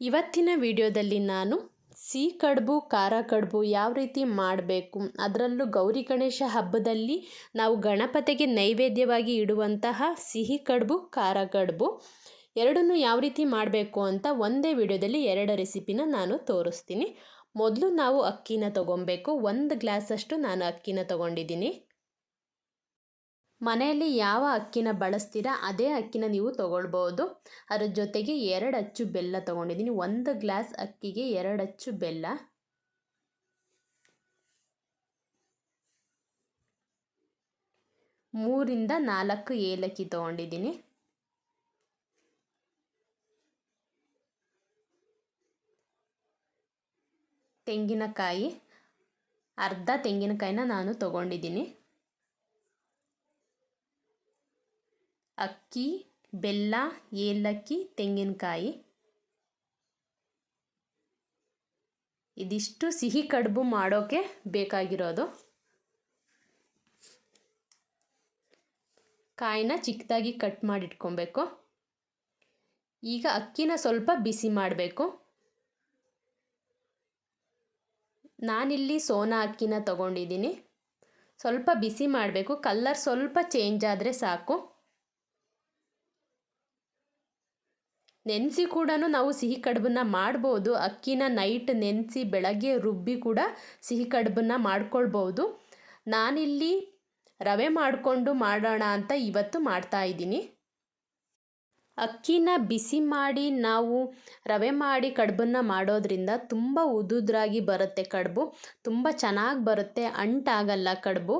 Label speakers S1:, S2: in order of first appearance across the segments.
S1: ಇವತ್ತಿನ ವಿಡಿಯೋದಲ್ಲಿ ನಾನು ಸಿಹಿ ಕಡುಬು ಖಾರ ಕಡುಬು ಯಾವ ರೀತಿ ಮಾಡಬೇಕು, ಅದರಲ್ಲೂ ಗೌರಿ ಗಣೇಶ ಹಬ್ಬದಲ್ಲಿ ನಾವು ಗಣಪತಿಗೆ ನೈವೇದ್ಯವಾಗಿ ಇಡುವಂತಹ ಸಿಹಿ ಕಡುಬು ಖಾರ ಕಡುಬು ಎರಡನ್ನೂ ಯಾವ ರೀತಿ ಮಾಡಬೇಕು ಅಂತ ಒಂದೇ ವಿಡಿಯೋದಲ್ಲಿ ಎರಡು ರೆಸಿಪಿನ ನಾನು ತೋರಿಸ್ತೀನಿ. ಮೊದಲು ನಾವು ಅಕ್ಕಿನ ತೊಗೊಬೇಕು. 1 ಗ್ಲಾಸಷ್ಟು ನಾನು ಅಕ್ಕಿನ ತೊಗೊಂಡಿದ್ದೀನಿ. ಮನೆಯಲ್ಲಿ ಯಾವ ಅಕ್ಕಿನ ಬಳಸ್ತೀರಾ ಅದೇ ಅಕ್ಕಿನ ನೀವು ತೊಗೊಳ್ಬೋದು. ಅದರ ಜೊತೆಗೆ 2 ಅಚ್ಚು ಬೆಲ್ಲ ತೊಗೊಂಡಿದ್ದೀನಿ. 1 ಗ್ಲಾಸ್ ಅಕ್ಕಿಗೆ 2 ಅಚ್ಚು ಬೆಲ್ಲ, 3 ಇಂದ 4 ಏಲಕ್ಕಿ ತೊಗೊಂಡಿದ್ದೀನಿ. ತೆಂಗಿನಕಾಯಿ, ಅರ್ಧ ತೆಂಗಿನಕಾಯಿನ ನಾನು ತೊಗೊಂಡಿದ್ದೀನಿ. ಅಕ್ಕಿ, ಬೆಲ್ಲ, ಏಲಕ್ಕಿ, ತೆಂಗಿನಕಾಯಿ ಇದಿಷ್ಟು ಸಿಹಿ ಕಡುಬು ಮಾಡೋಕ್ಕೆ ಬೇಕಾಗಿರೋದು. ಕಾಯಿನ ಚಿಕ್ಕದಾಗಿ ಕಟ್ ಮಾಡಿ ಇಟ್ಕೊಬೇಕು. ಈಗ ಅಕ್ಕಿನ ಸ್ವಲ್ಪ ಬಿಸಿ ಮಾಡಬೇಕು. ನಾನಿಲ್ಲಿ ಸೋನಾ ಅಕ್ಕಿನ ತಗೊಂಡಿದ್ದೀನಿ. ಸ್ವಲ್ಪ ಬಿಸಿ ಮಾಡಬೇಕು. ಕಲರ್ ಸ್ವಲ್ಪ ಚೇಂಜ್ ಆದರೆ ಸಾಕು. ನೆನೆಸಿ ಕೂಡ ನಾವು ಸಿಹಿ ಕಡುಬನ್ನ ಮಾಡ್ಬೋದು. ಅಕ್ಕಿನ ನೈಟ್ ನೆನೆಸಿ ಬೆಳಗ್ಗೆ ರುಬ್ಬಿ ಕೂಡ ಸಿಹಿ ಕಡುಬನ್ನ ಮಾಡ್ಕೊಳ್ಬೋದು. ನಾನಿಲ್ಲಿ ರವೆ ಮಾಡಿಕೊಂಡು ಮಾಡೋಣ ಅಂತ ಇವತ್ತು ಮಾಡ್ತಾ ಇದ್ದೀನಿ. ಅಕ್ಕಿನ ಬಿಸಿ ಮಾಡಿ ನಾವು ರವೆ ಮಾಡಿ ಕಡುಬನ್ನ ಮಾಡೋದ್ರಿಂದ ತುಂಬ ಉದುದ್ರಾಗಿ ಬರುತ್ತೆ ಕಡುಬು. ತುಂಬ ಚೆನ್ನಾಗಿ ಬರುತ್ತೆ, ಅಂಟಾಗಲ್ಲ ಕಡುಬು.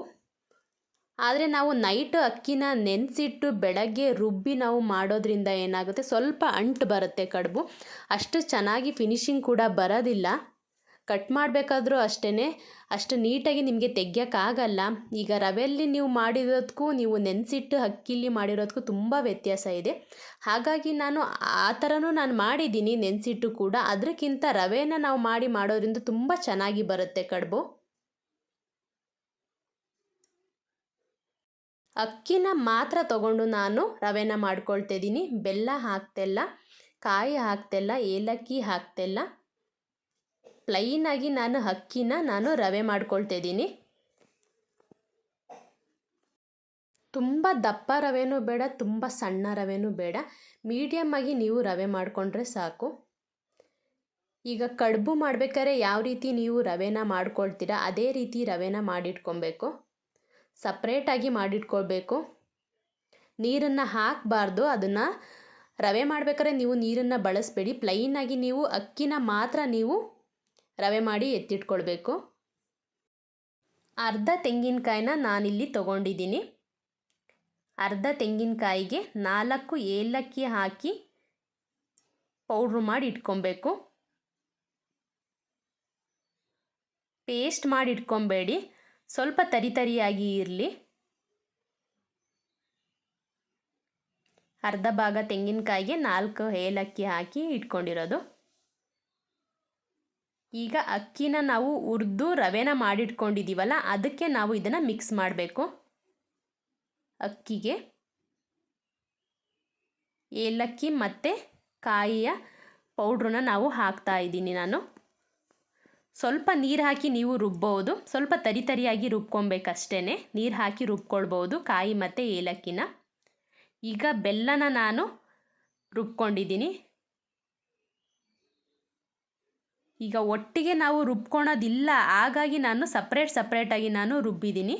S1: ಆದರೆ ನಾವು ನೈಟ್ ಅಕ್ಕಿನ ನೆನೆಸಿಟ್ಟು ಬೆಳಗ್ಗೆ ರುಬ್ಬಿ ನಾವು ಮಾಡೋದ್ರಿಂದ ಏನಾಗುತ್ತೆ, ಸ್ವಲ್ಪ ಅಂಟು ಬರುತ್ತೆ ಕಡುಬು. ಅಷ್ಟು ಚೆನ್ನಾಗಿ ಫಿನಿಶಿಂಗ್ ಕೂಡ ಬರೋದಿಲ್ಲ. ಕಟ್ ಮಾಡಬೇಕಾದ್ರೂ ಅಷ್ಟು ನೀಟಾಗಿ ನಿಮಗೆ ತೆಗಿಯೋಕ್ಕಾಗಲ್ಲ. ಈಗ ರವೆಯಲ್ಲಿ ನೀವು ಮಾಡಿರೋದಕ್ಕೂ ನೀವು ನೆನೆಸಿಟ್ಟು ಅಕ್ಕಿಲಿ ಮಾಡಿರೋದಕ್ಕೂ ತುಂಬ ವ್ಯತ್ಯಾಸ ಇದೆ. ಹಾಗಾಗಿ ನಾನು ಆ ಥರನೂ ನಾನು ಮಾಡಿದ್ದೀನಿ ನೆನೆಸಿಟ್ಟು ಕೂಡ. ಅದಕ್ಕಿಂತ ರವೆನ ನಾವು ಮಾಡೋದ್ರಿಂದ ತುಂಬ ಚೆನ್ನಾಗಿ ಬರುತ್ತೆ ಕಡುಬು. ಅಕ್ಕಿನ ಮಾತ್ರ ತಗೊಂಡು ನಾನು ರವೆನ ಮಾಡ್ಕೊಳ್ತಾ ಇದ್ದೀನಿ. ಬೆಲ್ಲ ಹಾಕ್ತಿಲ್ಲ, ಕಾಯಿ ಹಾಕ್ತಿಲ್ಲ, ಏಲಕ್ಕಿ ಹಾಕ್ತಿಲ್ಲ. ಪ್ಲೈನಾಗಿ ಅಕ್ಕಿನ ನಾನು ರವೆ ಮಾಡ್ಕೊಳ್ತಾ ಇದ್ದೀನಿ. ತುಂಬ ದಪ್ಪ ರವೆನೂ ಬೇಡ, ತುಂಬ ಸಣ್ಣ ರವೆನೂ ಬೇಡ, ಮೀಡಿಯಮ್ ಆಗಿ ನೀವು ರವೆ ಮಾಡಿಕೊಂಡ್ರೆ ಸಾಕು. ಈಗ ಕಡುಬು ಮಾಡ್ಬೇಕಾದ್ರೆ ಯಾವ ರೀತಿ ನೀವು ರವೆನ ಮಾಡ್ಕೊಳ್ತೀರಾ ಅದೇ ರೀತಿ ರವೆನ ಮಾಡಿಟ್ಕೊಬೇಕು. ಸಪ್ರೇಟಾಗಿ ಮಾಡಿಟ್ಕೊಳ್ಬೇಕು. ನೀರನ್ನು ಹಾಕಬಾರ್ದು. ಅದನ್ನು ರವೆ ಮಾಡಬೇಕಾದ್ರೆ ನೀವು ನೀರನ್ನು ಬಳಸಬೇಡಿ. ಪ್ಲೈನಾಗಿ ನೀವು ಅಕ್ಕಿನ ಮಾತ್ರ ನೀವು ರವೆ ಮಾಡಿ ಎತ್ತಿಟ್ಕೊಳ್ಬೇಕು. ಅರ್ಧ ತೆಂಗಿನಕಾಯಿನ ನಾನಿಲ್ಲಿ ತೊಗೊಂಡಿದ್ದೀನಿ. ಅರ್ಧ ತೆಂಗಿನಕಾಯಿಗೆ 4 ಏಲಕ್ಕಿ ಹಾಕಿ ಪೌಡ್ರು ಮಾಡಿ ಇಟ್ಕೊಬೇಕು. ಪೇಸ್ಟ್ ಮಾಡಿ ಇಟ್ಕೊಬೇಡಿ, ಸ್ವಲ್ಪ ತರಿಯಾಗಿ ಇರಲಿ. ಅರ್ಧ ಭಾಗ ತೆಂಗಿನಕಾಯಿಗೆ 4 ಏಲಕ್ಕಿ ಹಾಕಿ ಇಟ್ಕೊಂಡಿರೋದು. ಈಗ ಅಕ್ಕಿನ ನಾವು ಹುರಿದು ರವೆನ ಮಾಡಿಟ್ಕೊಂಡಿದ್ದೀವಲ್ಲ, ಅದಕ್ಕೆ ನಾವು ಇದನ್ನು ಮಿಕ್ಸ್ ಮಾಡಬೇಕು. ಅಕ್ಕಿಗೆ ಏಲಕ್ಕಿ ಮತ್ತು ಕಾಯಿಯ ಪೌಡ್ರನ್ನ ನಾವು ಹಾಕ್ತಾ ಇದ್ದೀನಿ ನಾನು. ಸ್ವಲ್ಪ ನೀರು ಹಾಕಿ ನೀವು ರುಬ್ಬೋದು. ಸ್ವಲ್ಪ ತರಿಯಾಗಿ ರುಬ್ಕೊಬೇಕಷ್ಟೇ. ನೀರು ಹಾಕಿ ರುಬ್ಕೊಳ್ಬೋದು ಕಾಯಿ ಮತ್ತು ಏಲಕ್ಕಿನ. ಈಗ ಬೆಲ್ಲನ ನಾನು ರುಬ್ಕೊಂಡಿದ್ದೀನಿ. ಈಗ ಒಟ್ಟಿಗೆ ನಾವು ರುಬ್ಕೊಳೋದಿಲ್ಲ, ಹಾಗಾಗಿ ನಾನು ಸಪ್ರೇಟಾಗಿ ನಾನು ರುಬ್ಬಿದ್ದೀನಿ.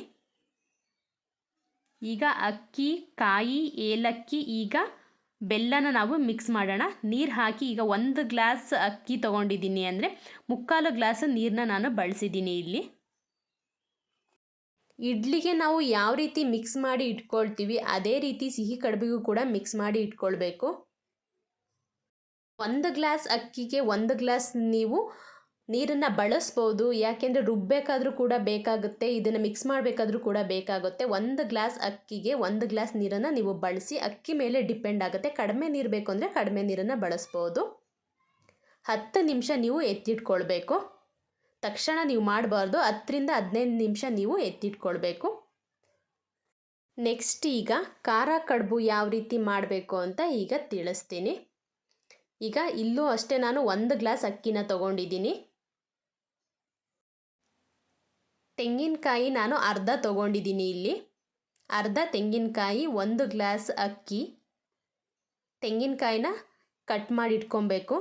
S1: ಈಗ ಅಕ್ಕಿ, ಕಾಯಿ, ಏಲಕ್ಕಿ, ಈಗ ಬೆಲ್ಲನ ನಾವು ಮಿಕ್ಸ್ ಮಾಡೋಣ. ನೀರು ಹಾಕಿ ಈಗ 1 ಗ್ಲಾಸ್ ಅಕ್ಕಿ ತೊಗೊಂಡಿದ್ದೀನಿ ಅಂದರೆ 3/4 ಗ್ಲಾಸ್ ನೀರನ್ನ ನಾನು ಬಳಸಿದ್ದೀನಿ ಇಲ್ಲಿ. ಇಡ್ಲಿಗೆ ನಾವು ಯಾವ ರೀತಿ ಮಿಕ್ಸ್ ಮಾಡಿ ಇಟ್ಕೊಳ್ತೀವಿ ಅದೇ ರೀತಿ ಸಿಹಿ ಕಡುಬಿಗೂ ಕೂಡ ಮಿಕ್ಸ್ ಮಾಡಿ ಇಟ್ಕೊಳ್ಬೇಕು. 1 ಗ್ಲಾಸ್ ಅಕ್ಕಿಗೆ 1 ಗ್ಲಾಸ್ ನೀವು ನೀರನ್ನು ಬಳಸ್ಬೋದು. ಯಾಕೆಂದರೆ ರುಬ್ಬಬೇಕಾದ್ರೂ ಕೂಡ ಬೇಕಾಗುತ್ತೆ, ಇದನ್ನು ಮಿಕ್ಸ್ ಮಾಡಬೇಕಾದ್ರೂ ಕೂಡ ಬೇಕಾಗುತ್ತೆ. 1 ಗ್ಲಾಸ್ ಅಕ್ಕಿಗೆ 1 ಗ್ಲಾಸ್ ನೀರನ್ನು ನೀವು ಬಳಸಿ. ಅಕ್ಕಿ ಮೇಲೆ ಡಿಪೆಂಡ್ ಆಗುತ್ತೆ. ಕಡಿಮೆ ನೀರು ಬೇಕು ಅಂದರೆ ಕಡಿಮೆ ನೀರನ್ನು ಬಳಸ್ಬೋದು. 10 ನಿಮಿಷ ನೀವು ಎತ್ತಿಟ್ಕೊಳ್ಬೇಕು. ತಕ್ಷಣ ನೀವು ಮಾಡಬಾರ್ದು. 10 ರಿಂದ 15 ನಿಮಿಷ ನೀವು ಎತ್ತಿಟ್ಕೊಳ್ಬೇಕು. ನೆಕ್ಸ್ಟ್ ಈಗ ಖಾರ ಕಡುಬು ಯಾವ ರೀತಿ ಮಾಡಬೇಕು ಅಂತ ಈಗ ತಿಳಿಸ್ತೀನಿ. ಈಗ ಇಲ್ಲೂ ಅಷ್ಟೇ ನಾನು 1 ಗ್ಲಾಸ್ ಅಕ್ಕಿನ ತೊಗೊಂಡಿದ್ದೀನಿ. ತೆಂಗಿನಕಾಯಿ ನಾನು ಅರ್ಧ ತೊಗೊಂಡಿದ್ದೀನಿ ಇಲ್ಲಿ. ಅರ್ಧ ತೆಂಗಿನಕಾಯಿ, 1 ಗ್ಲಾಸ್ ಅಕ್ಕಿ. ತೆಂಗಿನಕಾಯಿನ ಕಟ್ ಮಾಡಿ ಇಟ್ಕೊಬೇಕು.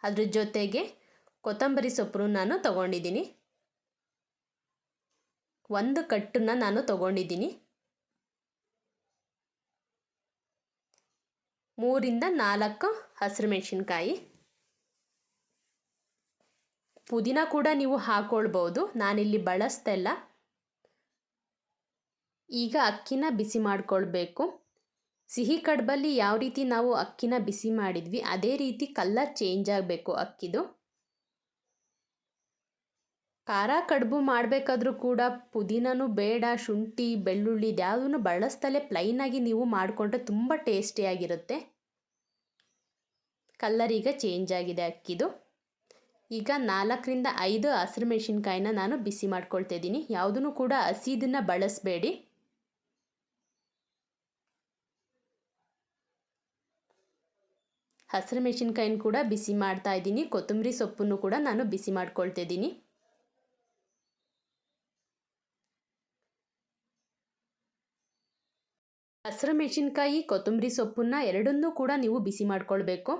S1: ಅದ್ರ ಜೊತೆಗೆ ಕೊತ್ತಂಬರಿ ಸೊಪ್ಪು ನಾನು ತೊಗೊಂಡಿದ್ದೀನಿ. 1 ಕಟ್ಟನ್ನು ನಾನು ತೊಗೊಂಡಿದ್ದೀನಿ. 3 ಇಂದ 4 ಹಸಿರು ಮೆಣಸಿನ್ಕಾಯಿ. ಪುದೀನ ಕೂಡ ನೀವು ಹಾಕ್ಕೊಳ್ಬೋದು, ನಾನಿಲ್ಲಿ ಬಳಸ್ತಾ ಇಲ್ಲ. ಈಗ ಅಕ್ಕಿನ ಬಿಸಿ ಮಾಡಿಕೊಳ್ಬೇಕು. ಸಿಹಿ ಕಡುಬಲ್ಲಿ ಯಾವ ರೀತಿ ನಾವು ಅಕ್ಕಿನ ಬಿಸಿ ಮಾಡಿದ್ವಿ ಅದೇ ರೀತಿ ಕಲರ್ ಚೇಂಜ್ ಆಗಬೇಕು ಅಕ್ಕಿದು. ಖಾರ ಕಡುಬು ಮಾಡಬೇಕಾದ್ರೂ ಕೂಡ ಪುದೀನನೂ ಬೇಡ, ಶುಂಠಿ ಬೆಳ್ಳುಳ್ಳಿ ಇದ್ಯಾವುದನ್ನು ಬಳಸ್ತಲೇ ಪ್ಲೈನಾಗಿ ನೀವು ಮಾಡಿಕೊಂಡ್ರೆ ತುಂಬ ಟೇಸ್ಟಿಯಾಗಿರುತ್ತೆ. ಕಲರ್ ಈಗ ಚೇಂಜ್ ಆಗಿದೆ ಅಕ್ಕಿದು. ಈಗ 4 ರಿಂದ 5 ಹಸಿರು ಮೆಣಸಿನ್ಕಾಯಿನ ನಾನು ಬಿಸಿ ಮಾಡ್ಕೊಳ್ತಾ ಇದ್ದೀನಿ. ಯಾವುದನ್ನು ಕೂಡ ಹಸಿದನ್ನು ಬಳಸಬೇಡಿ. ಹಸಿರು ಮೆಣಸಿನ್ಕಾಯಿನ ಕೂಡ ಬಿಸಿ ಮಾಡ್ತಾ ಇದ್ದೀನಿ. ಕೊತ್ತಂಬರಿ ಸೊಪ್ಪನ್ನು ಕೂಡ ನಾನು ಬಿಸಿ ಮಾಡ್ಕೊಳ್ತಾ ಇದ್ದೀನಿ. ಹಸಿರು ಮೆಣಸಿನ್ಕಾಯಿ, ಕೊತ್ತಂಬರಿ ಸೊಪ್ಪನ್ನು ಎರಡನ್ನೂ ಕೂಡ ನೀವು ಬಿಸಿ ಮಾಡ್ಕೊಳ್ಬೇಕು.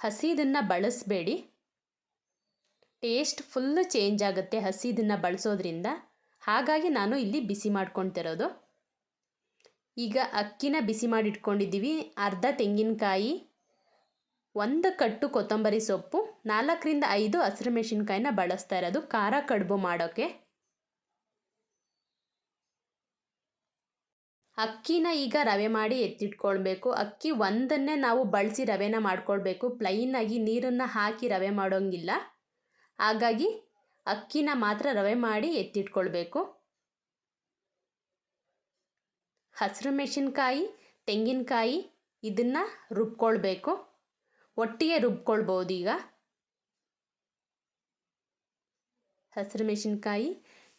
S1: ಹಸಿದನ್ನು ಬಳಸಬೇಡಿ, ಟೇಸ್ಟ್ ಫುಲ್ ಚೇಂಜ್ ಆಗುತ್ತೆ ಹಸಿದನ್ನು ಬಳಸೋದ್ರಿಂದ. ಹಾಗಾಗಿ ನಾನು ಇಲ್ಲಿ ಬಿಸಿ ಮಾಡ್ಕೊಳ್ತಿರೋದು. ಈಗ ಅಕ್ಕಿನ ಬಿಸಿ ಮಾಡಿ ಇಟ್ಕೊಂಡಿದ್ದೀವಿ. ಅರ್ಧ ತೆಂಗಿನಕಾಯಿ, 1 ಕಟ್ಟು ಕೊತ್ತಂಬರಿ ಸೊಪ್ಪು, 4 ರಿಂದ 5 ಹಸಿರು ಮೆಣಸಿನ್ಕಾಯಿನ ಬಳಸ್ತಾ ಇರೋದು ಖಾರ ಕಡುಬು ಮಾಡೋಕ್ಕೆ. ಅಕ್ಕಿನ ಈಗ ರವೆ ಮಾಡಿ ಎತ್ತಿಟ್ಕೊಳ್ಬೇಕು. ಅಕ್ಕಿ ಒಂದನ್ನೇ ನಾವು ಬಳಸಿ ರವೆನ ಮಾಡ್ಕೊಳ್ಬೇಕು. ಪ್ಲೈನಾಗಿ ನೀರನ್ನು ಹಾಕಿ ರವೆ ಮಾಡೋಂಗಿಲ್ಲ. ಹಾಗಾಗಿ ಅಕ್ಕಿನ ಮಾತ್ರ ರವೆ ಮಾಡಿ ಎತ್ತಿಟ್ಕೊಳ್ಬೇಕು. ಹಸಿರು ಮೆಣಸಿನ್ಕಾಯಿ, ತೆಂಗಿನಕಾಯಿ ಇದನ್ನು ರುಬ್ಕೊಳ್ಬೇಕು. ಒಟ್ಟಿಗೆ ರುಬ್ಕೊಳ್ಬೋದು. ಈಗ ಹಸಿರು ಮೆಣಸಿನ್ಕಾಯಿ,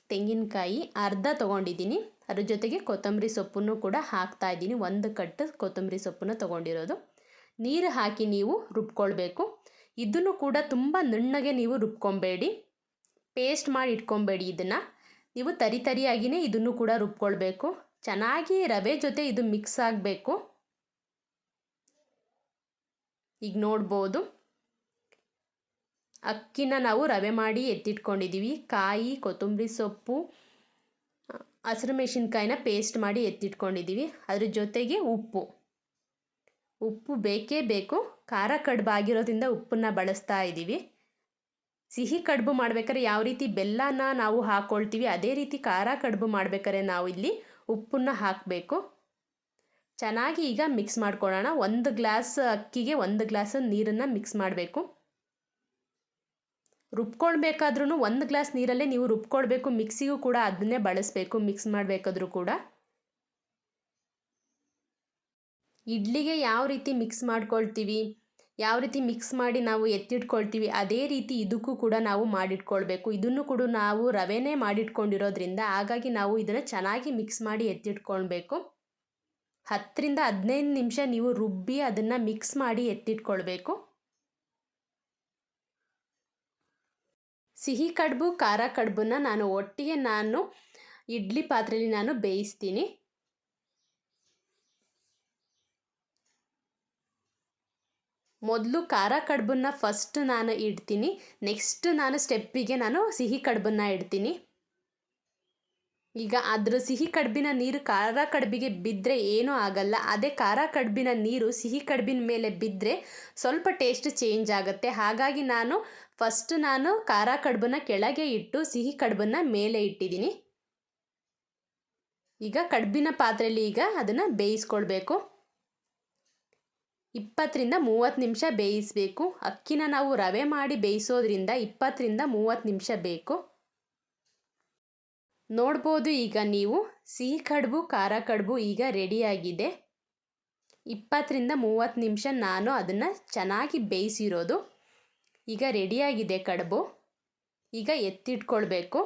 S1: ತೆಂಗಿನಕಾಯಿ ಅರ್ಧ ತೊಗೊಂಡಿದ್ದೀನಿ. ಅದ್ರ ಜೊತೆಗೆ ಕೊತ್ತಂಬರಿ ಸೊಪ್ಪನ್ನು ಕೂಡ ಹಾಕ್ತಾ ಇದ್ದೀನಿ. 1 ಕಟ್ಟು ಕೊತ್ತಂಬರಿ ಸೊಪ್ಪನ್ನು ತೊಗೊಂಡಿರೋದು. ನೀರು ಹಾಕಿ ನೀವು ರುಬ್ಕೊಳ್ಬೇಕು. ಇದನ್ನು ಕೂಡ ತುಂಬ ನುಣ್ಣಗೆ ನೀವು ರುಬ್ಕೊಬೇಡಿ, ಪೇಸ್ಟ್ ಮಾಡಿ ಇಟ್ಕೊಬೇಡಿ. ಇದನ್ನು ನೀವು ತರಿಯಾಗಿಯೇ ಇದನ್ನು ಕೂಡ ರುಬ್ಕೊಳ್ಬೇಕು. ಚೆನ್ನಾಗಿ ರವೆ ಜೊತೆ ಇದು ಮಿಕ್ಸ್ ಆಗಬೇಕು. ಈಗ ನೋಡ್ಬೋದು, ಅಕ್ಕಿನ ನಾವು ರವೆ ಮಾಡಿ ಎತ್ತಿಟ್ಕೊಂಡಿದ್ದೀವಿ. ಕಾಯಿ, ಕೊತ್ತಂಬರಿ ಸೊಪ್ಪು, ಹಸಿರು ಮೆಣಸಿನ್ಕಾಯಿನ ಪೇಸ್ಟ್ ಮಾಡಿ ಎತ್ತಿಟ್ಕೊಂಡಿದ್ದೀವಿ. ಅದ್ರ ಜೊತೆಗೆ ಉಪ್ಪು ಬೇಕೇ ಬೇಕು. ಖಾರ ಕಡುಬು ಆಗಿರೋದ್ರಿಂದ ಉಪ್ಪನ್ನು ಬಳಸ್ತಾ ಇದ್ದೀವಿ. ಸಿಹಿ ಕಡುಬು ಮಾಡ್ಬೇಕಾದ್ರೆ ಯಾವ ರೀತಿ ಬೆಲ್ಲನ ನಾವು ಹಾಕ್ಕೊಳ್ತೀವಿ ಅದೇ ರೀತಿ ಖಾರ ಕಡುಬು ಮಾಡ್ಬೇಕಾದ್ರೆ ನಾವು ಇಲ್ಲಿ ಉಪ್ಪನ್ನು ಹಾಕಬೇಕು. ಚೆನ್ನಾಗಿ ಈಗ ಮಿಕ್ಸ್ ಮಾಡ್ಕೊಳ್ಳೋಣ. 1 ಗ್ಲಾಸ್ ಅಕ್ಕಿಗೆ 1 ಗ್ಲಾಸ್ ನೀರನ್ನು ಮಿಕ್ಸ್ ಮಾಡಬೇಕು. ರುಬ್ಕೊಳ್ಬೇಕಾದ್ರೂ 1 ಗ್ಲಾಸ್ ನೀರಲ್ಲೇ ನೀವು ರುಬ್ಕೊಳ್ಬೇಕು. ಮಿಕ್ಸಿಗೂ ಕೂಡ ಅದನ್ನೇ ಬಳಸಬೇಕು ಮಿಕ್ಸ್ ಮಾಡಬೇಕಾದ್ರೂ ಕೂಡ. ಇಡ್ಲಿಗೆ ಯಾವ ರೀತಿ ಮಿಕ್ಸ್ ಮಾಡ್ಕೊಳ್ತೀವಿ, ಯಾವ ರೀತಿ ಮಿಕ್ಸ್ ಮಾಡಿ ನಾವು ಎತ್ತಿಟ್ಕೊಳ್ತೀವಿ ಅದೇ ರೀತಿ ಇದಕ್ಕೂ ಕೂಡ ನಾವು ಮಾಡಿಟ್ಕೊಳ್ಬೇಕು. ಇದನ್ನು ಕೂಡ ನಾವು ರವೆನೇ ಮಾಡಿಟ್ಕೊಂಡಿರೋದ್ರಿಂದ ಹಾಗಾಗಿ ನಾವು ಇದನ್ನು ಚೆನ್ನಾಗಿ ಮಿಕ್ಸ್ ಮಾಡಿ ಎತ್ತಿಟ್ಕೊಳ್ಬೇಕು. 10 ರಿಂದ 15 ನಿಮಿಷ ನೀವು ರುಬ್ಬಿ ಅದನ್ನು ಮಿಕ್ಸ್ ಮಾಡಿ ಎತ್ತಿಟ್ಕೊಳ್ಬೇಕು. ಸಿಹಿ ಕಡುಬು, ಖಾರ ಕಡುಬನ್ನ ನಾನು ಒಟ್ಟಿಗೆ ಇಡ್ಲಿ ಪಾತ್ರೆಯಲ್ಲಿ ನಾನು ಬೇಯಿಸ್ತೀನಿ. ಮೊದಲು ಖಾರ ಕಡುಬನ್ನ ಫಸ್ಟ್ ನಾನು ಇಡ್ತೀನಿ. ನೆಕ್ಸ್ಟ್ ಸ್ಟೆಪ್ಪಿಗೆ ನಾನು ಸಿಹಿ ಕಡುಬನ್ನ ಇಡ್ತೀನಿ. ಈಗ ಅದ್ರ ಸಿಹಿ ಕಡುಬಿನ ನೀರು ಖಾರ ಕಡುಬಿಗೆ ಬಿದ್ದರೆ ಏನೂ ಆಗಲ್ಲ. ಅದೇ ಖಾರ ಕಡುಬಿನ ನೀರು ಸಿಹಿ ಕಡುಬಿನ ಮೇಲೆ ಬಿದ್ದರೆ ಸ್ವಲ್ಪ ಟೇಸ್ಟ್ ಚೇಂಜ್ ಆಗುತ್ತೆ. ಹಾಗಾಗಿ ಫಸ್ಟ್ ಖಾರ ಕಡುಬನ್ನ ಕೆಳಗೆ ಇಟ್ಟು ಸಿಹಿ ಕಡುಬನ್ನ ಮೇಲೆ ಇಟ್ಟಿದ್ದೀನಿ. ಈಗ ಕಡುಬಿನ ಪಾತ್ರೆಯಲ್ಲಿ ಈಗ ಅದನ್ನು ಬೇಯಿಸ್ಕೊಳ್ಬೇಕು. 20 ರಿಂದ 30 ನಿಮಿಷ ಬೇಯಿಸಬೇಕು. ಅಕ್ಕಿನ ನಾವು ರವೆ ಮಾಡಿ ಬೇಯಿಸೋದ್ರಿಂದ 20 ರಿಂದ 30 ನಿಮಿಷ ಬೇಕು. ನೋಡ್ಬೋದು ಈಗ ನೀವು ಸಿಹಿ ಕಡುಬು, ಖಾರ ಕಡುಬು ಈಗ ರೆಡಿಯಾಗಿದೆ. 20 ರಿಂದ 30 ನಿಮಿಷ ನಾನು ಅದನ್ನು ಚೆನ್ನಾಗಿ ಬೇಯಿಸಿರೋದು. ಈಗ ರೆಡಿಯಾಗಿದೆ ಕಡುಬು. ಈಗ ಎತ್ತಿಟ್ಕೊಳ್ಬೇಕು.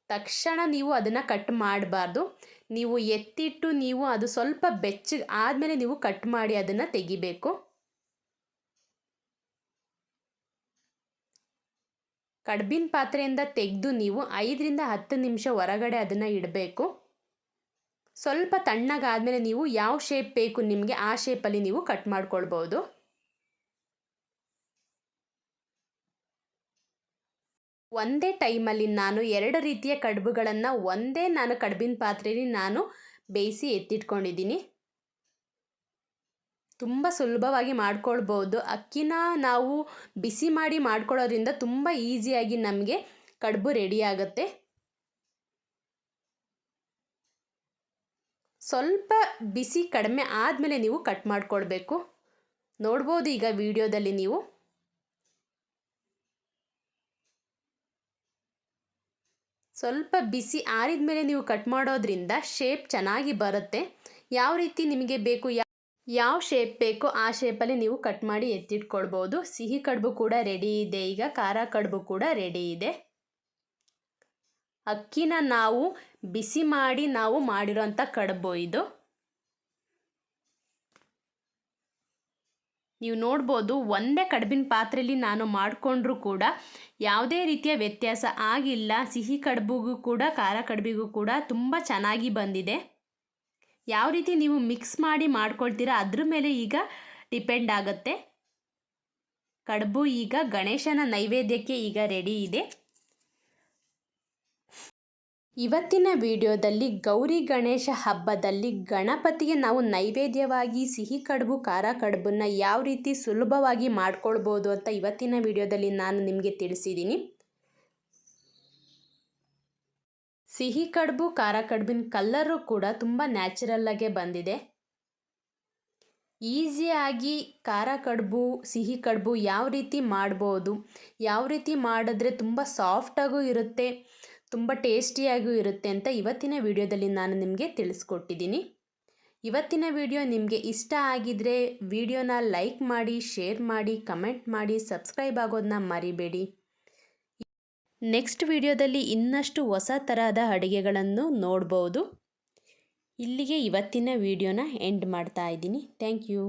S1: ತಕ್ಷಣ ನೀವು ಅದನ್ನು ಕಟ್ ಮಾಡಬಾರ್ದು. ನೀವು ಎತ್ತಿಟ್ಟು ನೀವು ಅದು ಸ್ವಲ್ಪ ಬೆಚ್ಚಗೆ ಆದಮೇಲೆ ನೀವು ಕಟ್ ಮಾಡಿ ಅದನ್ನು ತೆಗಿಬೇಕು. ಕಡ್ಬಿನ ಪಾತ್ರೆಯಿಂದ ತೆಗೆದು ನೀವು 5ರಿಂದ 10 ನಿಮಿಷ ಹೊರಗಡೆ ಅದನ್ನು ಇಡಬೇಕು. ಸ್ವಲ್ಪ ತಣ್ಣಗಾದಮೇಲೆ ನೀವು ಯಾವ ಶೇಪ್ ಬೇಕು ನಿಮಗೆ ಆ ಶೇಪಲ್ಲಿ ನೀವು ಕಟ್ ಮಾಡ್ಕೊಳ್ಬೋದು. ಒಂದೇ ಟೈಮಲ್ಲಿ ನಾನು 2 ರೀತಿಯ ಕಡುಬುಗಳನ್ನು ನಾನು ಕಡುಬಿನ ಪಾತ್ರೆಯಲ್ಲಿ ನಾನು ಬೇಯಿಸಿ ಎತ್ತಿಟ್ಕೊಂಡಿದ್ದೀನಿ. ತುಂಬ ಸುಲಭವಾಗಿ ಮಾಡ್ಕೊಳ್ಬೋದು. ಅಕ್ಕಿನ ನಾವು ಬಿಸಿ ಮಾಡಿ ಮಾಡ್ಕೊಳ್ಳೋದ್ರಿಂದ ತುಂಬ ಈಸಿಯಾಗಿ ನಮಗೆ ಕಡುಬು ರೆಡಿ ಆಗುತ್ತೆ. ಸ್ವಲ್ಪ ಬಿಸಿ ಕಡಿಮೆ ಆದಮೇಲೆ ನೀವು ಕಟ್ ಮಾಡ್ಕೊಳ್ಬೇಕು. ನೋಡ್ಬೋದು ಈಗ ವಿಡಿಯೋದಲ್ಲಿ ನೀವು. ಸ್ವಲ್ಪ ಬಿಸಿ ಆರಿದ ಮೇಲೆ ನೀವು ಕಟ್ ಮಾಡೋದ್ರಿಂದ ಶೇಪ್ ಚೆನ್ನಾಗಿ ಬರುತ್ತೆ. ಯಾವ ರೀತಿ ನಿಮಗೆ ಬೇಕು, ಯಾವ ಶೇಪ್ ಬೇಕೋ ಆ ಶೇಪಲ್ಲಿ ನೀವು ಕಟ್ ಮಾಡಿ ಎತ್ತಿಟ್ಕೊಳ್ಬೋದು. ಸಿಹಿ ಕಡುಬು ಕೂಡ ರೆಡಿ ಇದೆ. ಈಗ ಖಾರ ಕಡುಬು ಕೂಡ ರೆಡಿ ಇದೆ. ಅಕ್ಕಿನ ನಾವು ಬಿಸಿ ಮಾಡಿ ನಾವು ಮಾಡಿರೋಂಥ ಕಡುಬು ಇದು. ನೀವು ನೋಡ್ಬೋದು ಒಂದೇ ಕಡುಬಿನ ಪಾತ್ರೆಯಲ್ಲಿ ನಾನು ಮಾಡಿಕೊಂಡ್ರೂ ಕೂಡ ಯಾವುದೇ ರೀತಿಯ ವ್ಯತ್ಯಾಸ ಆಗಿಲ್ಲ. ಸಿಹಿ ಕಡುಬಿಗೂ ಕೂಡ ಖಾರ ಕಡುಬಿಗೂ ಕೂಡ ತುಂಬ ಚೆನ್ನಾಗಿ ಬಂದಿದೆ. ಯಾವ ರೀತಿ ನೀವು ಮಿಕ್ಸ್ ಮಾಡಿ ಮಾಡ್ಕೊಳ್ತೀರಾ ಅದ್ರ ಮೇಲೆ ಈಗ ಡಿಪೆಂಡ್ ಆಗುತ್ತೆ. ಕಡುಬು ಈಗ ಗಣೇಶನ ನೈವೇದ್ಯಕ್ಕೆ ಈಗ ರೆಡಿ ಇದೆ. ಇವತ್ತಿನ ವಿಡಿಯೋದಲ್ಲಿ ಗೌರಿ ಗಣೇಶ ಹಬ್ಬದಲ್ಲಿ ಗಣಪತಿಗೆ ನಾವು ನೈವೇದ್ಯವಾಗಿ ಸಿಹಿ ಕಡುಬು ಖಾರ ಕಡುಬನ್ನು ಯಾವ ರೀತಿ ಸುಲಭವಾಗಿ ಮಾಡ್ಕೊಳ್ಬೋದು ಅಂತ ಇವತ್ತಿನ ವಿಡಿಯೋದಲ್ಲಿ ನಾನು ನಿಮಗೆ ತಿಳಿಸಿದ್ದೀನಿ. ಸಿಹಿ ಕಡುಬು ಖಾರ ಕಡುಬಿನ ಕಲ್ಲರು ಕೂಡ ತುಂಬ ನ್ಯಾಚುರಲ್ಲಾಗೆ ಬಂದಿದೆ. ಈಸಿಯಾಗಿ ಖಾರ ಕಡುಬು ಸಿಹಿ ಕಡುಬು ಯಾವ ರೀತಿ ಮಾಡ್ಬೋದು, ಯಾವ ರೀತಿ ಮಾಡಿದ್ರೆ ತುಂಬ ಸಾಫ್ಟಾಗೂ ಇರುತ್ತೆ, ತುಂಬ ಟೇಸ್ಟಿಯಾಗೂ ಇರುತ್ತೆ ಅಂತ ಇವತ್ತಿನ ವಿಡಿಯೋದಲ್ಲಿ ನಾನು ನಿಮಗೆ ತಿಳಿಸ್ಕೊಟ್ಟಿದ್ದೀನಿ. ಇವತ್ತಿನ ವಿಡಿಯೋ ನಿಮಗೆ ಇಷ್ಟ ಆಗಿದ್ರೆ ವಿಡಿಯೋನ ಲೈಕ್ ಮಾಡಿ, ಶೇರ್ ಮಾಡಿ, ಕಮೆಂಟ್ ಮಾಡಿ, ಸಬ್ಸ್ಕ್ರೈಬ್ ಆಗೋದನ್ನ ಮರಿಬೇಡಿ. ನೆಕ್ಸ್ಟ್ ವಿಡಿಯೋದಲ್ಲಿ ಇನ್ನಷ್ಟು ಹೊಸ ತರಹದ ಅಡುಗೆಗಳನ್ನು ನೋಡ್ಬೋದು. ಇಲ್ಲಿಗೆ ಇವತ್ತಿನ ವಿಡಿಯೋನ ಎಂಡ್ ಮಾಡ್ತಾ ಇದ್ದೀನಿ. Thank you.